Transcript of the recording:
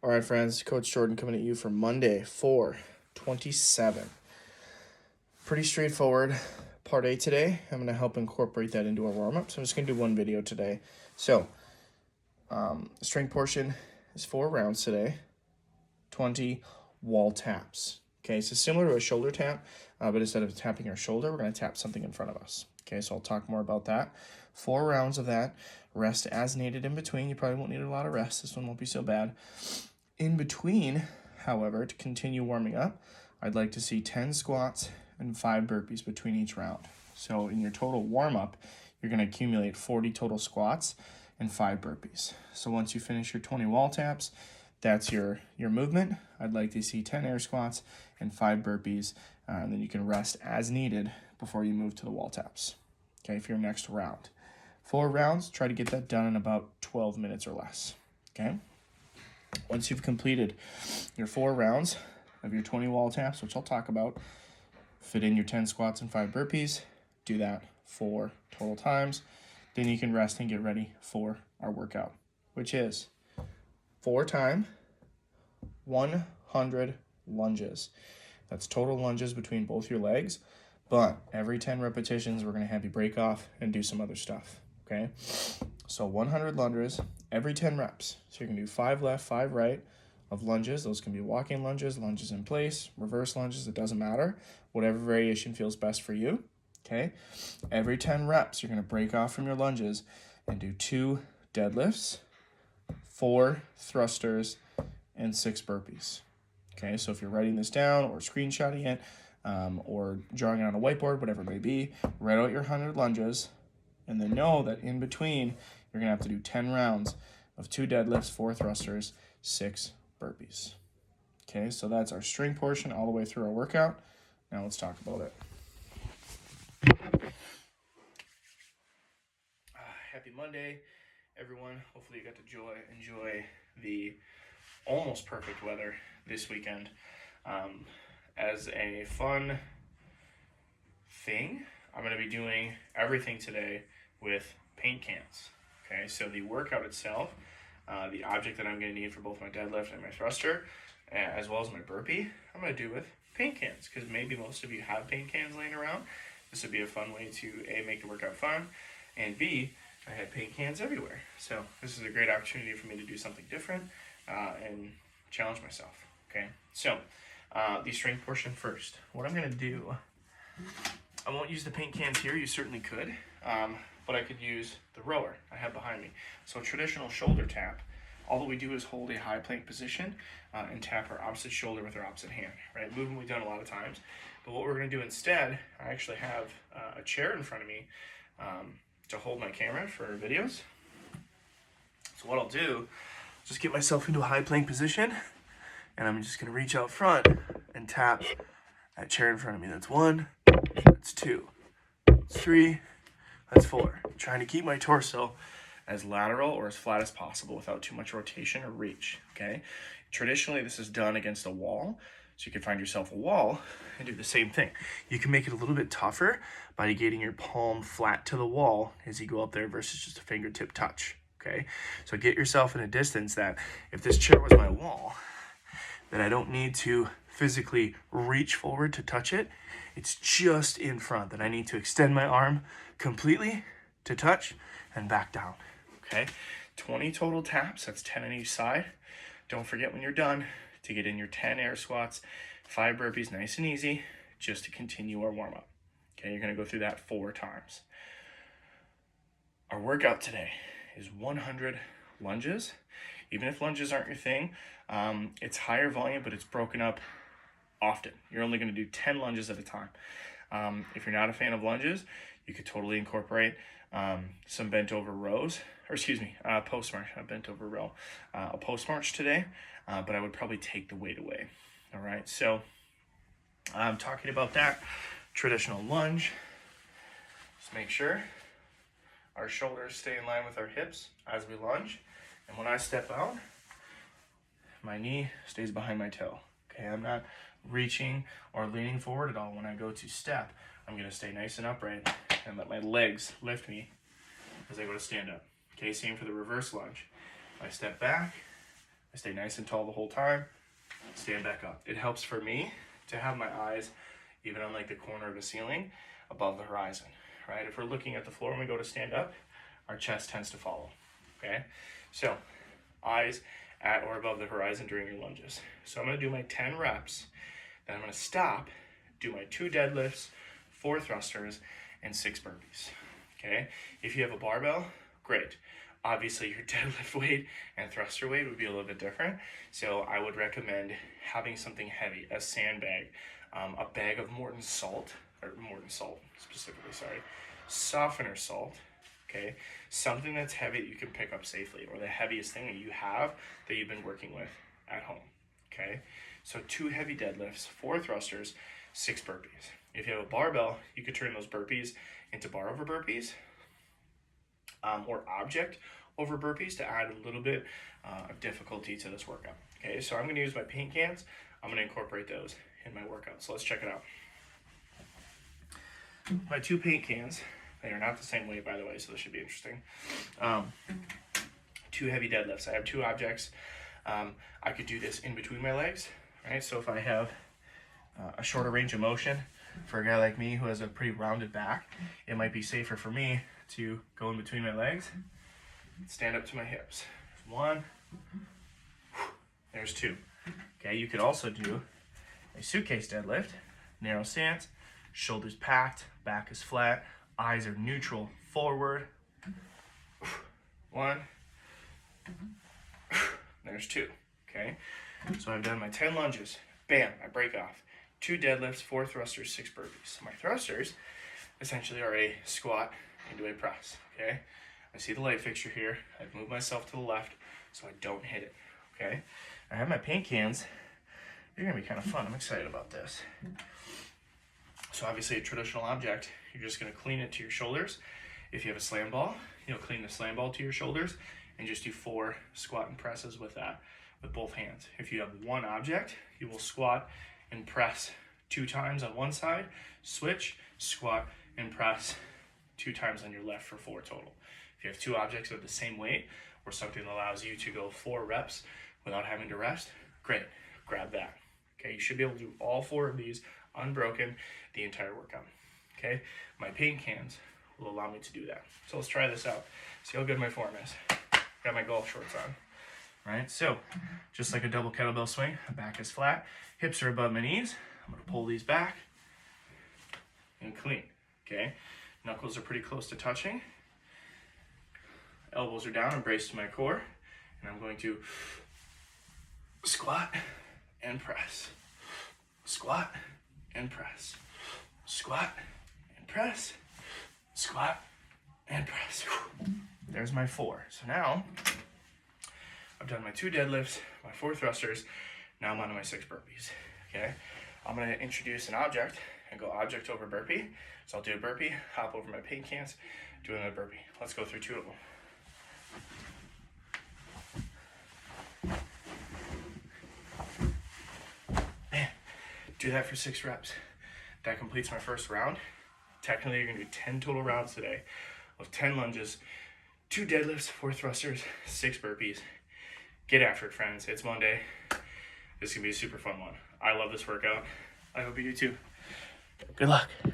All right, friends, Coach Jordan coming at you for Monday, 4/27. Pretty straightforward part A today. I'm going to help incorporate that into our warm-up. So I'm just going to do one video today. So the strength portion is 4 rounds today, 20 wall taps. Okay, so similar to a shoulder tap, but instead of tapping our shoulder, we're going to tap something in front of us. Okay, so I'll talk more about that. 4 rounds of that. Rest as needed in between. You probably won't need a lot of rest. This one won't be so bad. In between, however, to continue warming up, I'd like to see 10 squats and 5 burpees between each round. So in your total warm-up, you're going to accumulate 40 total squats and 5 burpees. So once you finish your 20 wall taps, that's your movement. I'd like to see 10 air squats and 5 burpees, and then you can rest as needed before you move to the wall taps. Okay, for your next round. 4 rounds, try to get that done in about 12 minutes or less. Okay? Once you've completed your 4 rounds of your 20 wall taps, which I'll talk about, fit in your 10 squats and 5 burpees, do that 4 total times. Then you can rest and get ready for our workout, which is 4 times 100 lunges. That's total lunges between both your legs, but every 10 repetitions, we're going to have you break off and do some other stuff, okay? So 100 lunges every 10 reps. So you're going to do 5 left, 5 right of lunges. Those can be walking lunges, lunges in place, reverse lunges, it doesn't matter. Whatever variation feels best for you, okay? Every 10 reps, you're going to break off from your lunges and do 2 deadlifts, 4 thrusters, and 6 burpees. Okay, so if you're writing this down or screenshotting it or drawing it on a whiteboard, whatever it may be, write out your 100 lunges and then know that in between, you're going to have to do 10 rounds of 2 deadlifts, 4 thrusters, 6 burpees. Okay, so that's our strength portion all the way through our workout. Now let's talk about it. Happy Monday, everyone. Hopefully you got to enjoy the almost perfect weather this weekend. As a fun thing, I'm going to be doing everything today with paint cans. Okay, so the workout itself, the object that I'm going to need for both my deadlift and my thruster, as well as my burpee, I'm going to do with paint cans, because maybe most of you have paint cans laying around. This would be a fun way to A, make the workout fun, and B, I had paint cans everywhere. So this is a great opportunity for me to do something different and challenge myself. Okay, so the strength portion first. What I'm going to do, I won't use the paint cans here. You certainly could, but I could use the rower I have behind me. So a traditional shoulder tap, all that we do is hold a high plank position and tap our opposite shoulder with our opposite hand, right? Movement we've done a lot of times. But what we're going to do instead, I actually have a chair in front of me to hold my camera for videos. So what I'll do, just get myself into a high plank position, and I'm just going to reach out front and tap that chair in front of me. That's 1, that's 2, that's 3, that's 4. I'm trying to keep my torso as lateral or as flat as possible without too much rotation or reach, okay? Traditionally, this is done against a wall, so you can find yourself a wall and do the same thing. You can make it a little bit tougher by getting your palm flat to the wall as you go up there versus just a fingertip touch, okay? So get yourself in a distance that if this chair was my wall, then I don't need to physically reach forward to touch it. It's just in front that I need to extend my arm completely to touch and back down, okay? 20 total taps, that's 10 on each side. Don't forget when you're done to get in your 10 air squats, 5 burpees, nice and easy, just to continue our warm-up. Okay, you're gonna go through that 4 times. Our workout today is 100 lunges. Even if lunges aren't your thing, it's higher volume, but it's broken up often. You're only gonna do 10 lunges at a time. If you're not a fan of lunges, you could totally incorporate some bent over rows, post march, not bent over row, a post march today, but I would probably take the weight away. All right, so I'm talking about that traditional lunge. Just make sure our shoulders stay in line with our hips as we lunge. And when I step out, my knee stays behind my toe. Okay, I'm not reaching or leaning forward at all. When I go to step, I'm gonna stay nice and upright and let my legs lift me as I go to stand up. Okay, same for the reverse lunge. I step back, I stay nice and tall the whole time, stand back up. It helps for me to have my eyes even on like the corner of the ceiling above the horizon, right? If we're looking at the floor when we go to stand up, our chest tends to follow, okay? So eyes at or above the horizon during your lunges. So I'm gonna do my 10 reps, then I'm gonna stop, do my 2 deadlifts, 4 thrusters, and 6 burpees, okay? If you have a barbell, great. Obviously your deadlift weight and thruster weight would be a little bit different. So I would recommend having something heavy, a sandbag, a bag of Morton salt specifically, softener salt, okay? Something that's heavy that you can pick up safely, or the heaviest thing that you have that you've been working with at home, okay? So 2 heavy deadlifts, 4 thrusters, 6 burpees. If you have a barbell, you could turn those burpees into bar over burpees, or object over burpees to add a little bit of difficulty to this workout. Okay, so I'm going to use my paint cans. I'm going to incorporate those in my workout. So let's check it out. My 2 paint cans, they are not the same weight, by the way, so this should be interesting. 2 heavy deadlifts. I have 2 objects. I could do this in between my legs, right? So if I have a shorter range of motion, for a guy like me who has a pretty rounded back, it might be safer for me to go in between my legs, stand up to my hips. 1, there's 2. Okay, you could also do a suitcase deadlift, narrow stance, shoulders packed, back is flat, eyes are neutral forward. 1, there's 2. Okay, so I've done my 10 lunges, bam, I break off. 2 deadlifts, 4 thrusters, 6 burpees. So my thrusters essentially are a squat into a press, okay? I see the light fixture here. I've moved myself to the left so I don't hit it, okay? I have my paint cans. They're gonna be kind of fun. I'm excited about this. So obviously a traditional object, you're just gonna clean it to your shoulders. If you have a slam ball, you'll clean the slam ball to your shoulders and just do 4 squat and presses with that, with both hands. If you have one object, you will squat and press 2 times on one side, switch, squat, and press 2 times on your left for 4 total. If you have 2 objects of the same weight, or something that allows you to go 4 reps without having to rest, great, grab that. Okay, you should be able to do all 4 of these unbroken the entire workout. Okay, my paint cans will allow me to do that. So let's try this out. See how good my form is. Got my golf shorts on. Right, so just like a double kettlebell swing, my back is flat, hips are above my knees. I'm gonna pull these back and clean, okay? Knuckles are pretty close to touching. Elbows are down and braced to my core. And I'm going to squat and press. Squat and press. Squat and press. Squat and press. There's my 4. So now, I've done my 2 deadlifts, my 4 thrusters, now I'm on to my 6 burpees, okay? I'm gonna introduce an object and go object over burpee. So I'll do a burpee, hop over my paint cans, do another burpee. Let's go through 2 of them. Man, do that for 6 reps. That completes my first round. Technically, you're gonna do 10 total rounds today of 10 lunges, 2 deadlifts, 4 thrusters, 6 burpees. Get after it, friends. It's Monday. This is gonna be a super fun one. I love this workout. I hope you do too. Good luck.